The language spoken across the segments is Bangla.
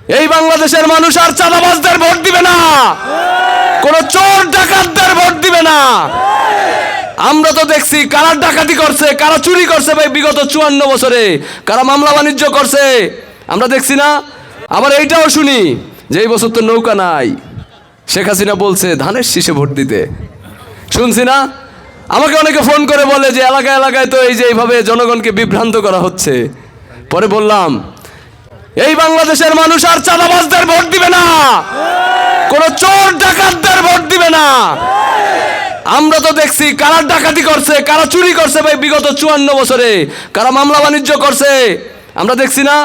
এই বাংলাদেশের মানুষ আর চাঁদাবাজদের ভোট দিবে না, কোন চোর ডাকাতদের ভোট দিবে না। আমরা তো দেখছি কারা ডাকাতি করছে, কারা চুরি করছে ভাই বিগত 54 বছরে, কারা মামলা বাণিজ্য করছে আমরা দেখছি না। আবার এইটাও শুনি যে এই বছর তো নৌকা নাই, শেখ হাসিনা বলছে ধানের শীষে ভোট দিতে, শুনছি না। আমাকে অনেকে ফোন করে বলে যে এলাকায় এলাকায় তো এই যে এইভাবে জনগণকে বিভ্রান্ত করা হচ্ছে। পরে বললাম এই বাংলাদেশের মানুষ আর চাঁদাবাজদের ভোট দিবে না, কোন চোর ডাকাতদের ভোট দিবে না। আমরা তো দেখছি কারা ডাকাতি করছে, কারা চুরি করছে ভাই বিগত 54 বছরে, কারা মামলা বাণিজ্য করছে আমরা দেখছি না।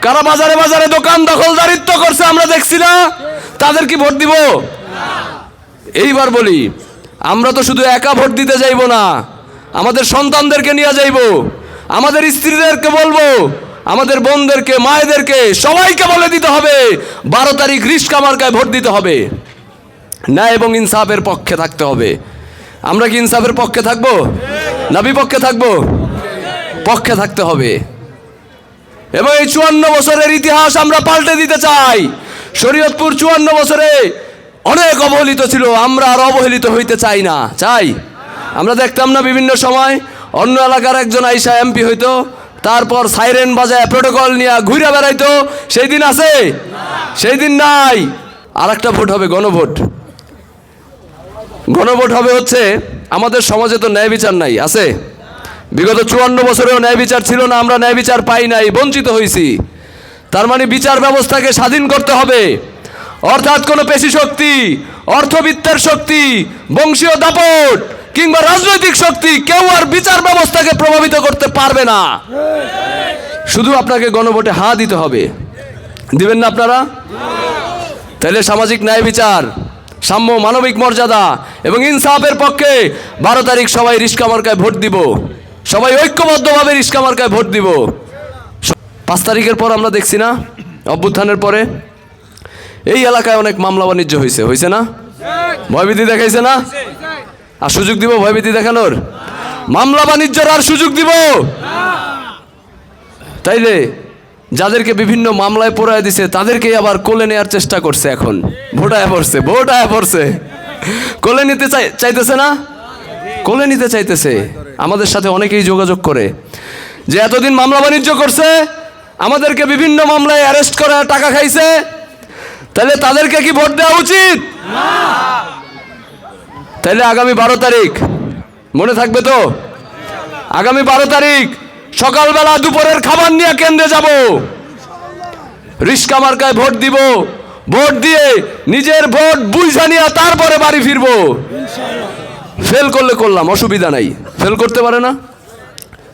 কারা বাজারে বাজারে দোকান দখলদারিত্ব করছে আমরা দেখছি না। তাদের কি ভোট দিব? এইবার বলি, আমরা তো শুধু একা ভোট দিতে যাইব না, আমাদের সন্তানদেরকে নিয়ে যাইব, আমাদের স্ত্রীদেরকে বলবো, আমাদের বোনদেরকে, মায়েদেরকে, সবাইকে বলে দিতে হবে 12 তারিখ রিস্কা মার্কায় ভোট দিতে হবে। ন্যায় এবং ইনসাফের পক্ষে থাকতে হবে। আমরা কি ইনসাফের পক্ষে থাকবো না বিপক্ষে থাকবো? পক্ষে থাকতে হবে। এবং এই 54 বছরের ইতিহাস আমরা পাল্টে দিতে চাই। শরীয়তপুর 54 বছরে অনেক অবহেলিত ছিল, আমরা আর অবহেলিত হইতে চাই না। চাই আমরা দেখতাম না বিভিন্ন সময় অন্য এলাকার একজন আইসা এমপি হইতো, তারপর সাইরেন বাজায় প্রোটোকল নিয়ে ঘুরে বেড়াইতো। সেই দিন আছে? সেই দিন নাই। আর একটা ভোট হবে গণভোট। গণভোট হবে হচ্ছে আমাদের সমাজে তো ন্যায় বিচার নাই, আছে? বিগত 54 বছরেও ন্যায় বিচার ছিল না, আমরা ন্যায় বিচার পাই নাই, বঞ্চিত হয়েছি। তার মানে বিচার ব্যবস্থাকে স্বাধীন করতে হবে। অর্থাৎ কোনো পেশি শক্তি, অর্থবিত্তের শক্তি, বংশীয় দাপট কিংবা রাজনৈতিক শক্তি কেউ আর বিচার ব্যবস্থাকে প্রভাবিত করতে পারবে না। শুধু আপনাকে গণভোটে হা দিতে হবে। দিবেন না আপনারা? তাহলে সামাজিক ন্যায় বিচার, সাম্য, মানবিক মর্যাদা এবং ইনসাফের পক্ষে 12 তারিখ সবাই রিস্কা মার্কায় ভোট দিব। সবাই ঐক্যবদ্ধভাবে রিস্কা মার্কায় ভোট দিব। 5 তারিখের পর আমরা দেখছি না, অভ্যুত্থানের পরে এই এলাকায় অনেক মামলা বাণিজ্য হয়েছে না? ভয়ভীতি দেখাইছে না? আর সুযোগ দিব ভয়ভীতি দেখানোর? মামলা বাণিজ্যর আর সুযোগ দিব? তাইলে যাদেরকে বিভিন্ন মামলায় পড়ায় দিছে তাদেরকেই আবার কোলে নেওয়ার চেষ্টা করছে। এখন ভোট আয়া পড়ছে, কোলে নিতে চাইতেছে না? কোলে নিতে চাইতেছে। আমাদের সাথে অনেকেই যোগাযোগ করে যে এতদিন মামলা বাণিজ্য করছে, আমাদেরকে বিভিন্ন মামলায় অ্যারেস্ট করে টাকা খাইছে, তাহলে তাদেরকে কি ভোট দেওয়া উচিত? তাহলে আগামী 12 তারিখ মনে থাকবে তো? আগামী 12 তারিখ সকালবেলা দুপুরের খাবার নিয়ে কেন্দ্রে যাব, রিস্কা মার্কায় ভোট দিব। ভোট দিয়ে নিজের ভোট বুঝা নিয়ে তারপরে বাড়ি ফিরবো। ফেল করলে করলাম, অসুবিধা নাই। ফেল করতে পারে না?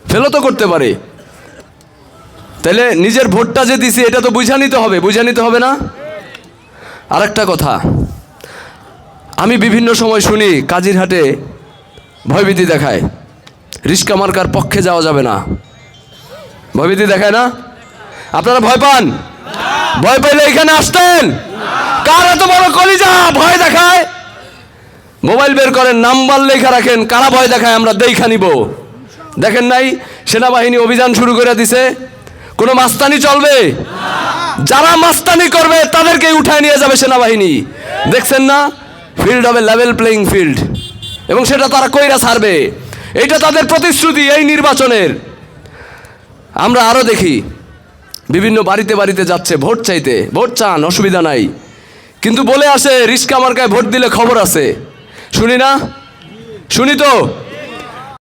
ফেলও তো করতে পারে। তাহলে নিজের ভোটটা যে দিছি এটা তো বুঝা নিতে হবে না? আরেকটা কথা, আমি বিভিন্ন সময় শুনি কাজিরহাটে ভয়ভীতি দেখায়, রিস্কা মার্কার পক্ষে যাওয়া যাবে না। ভয়ভীতি দেখায় না? আপনারা ভয় পান? ভয় পাইলে এখানে আসতেন? কার এত বড় কলিজা ভয় দেখায়? মোবাইল বের করেন, নাম্বার লেখা রাখেন, কারা ভয় দেখায় আমরা দেখা নিব। দেখেন নাই সেনাবাহিনী অভিযান শুরু করে দিছে? কোনো মাস্তানি চলবে? যারা মাস্তানি করবে তাদেরকেই উঠায় নিয়ে যাবে সেনাবাহিনী। দেখছেন না? ফিল্ড হবে লেভেল প্লেইং ফিল্ড, এবং সেটা তারা কইরা ছাড়বে। এইটা তাদের প্রতিশ্রুতি এই নির্বাচনের। আমরা আরো দেখি বিভিন্ন বাড়িতে বাড়িতে যাচ্ছে ভোট চাইতে। ভোট চান, অসুবিধা নাই, কিন্তু বলে আসে রিস্কা মার্কায় ভোট দিলে খবর আছে। শুনি না? শুনি তো।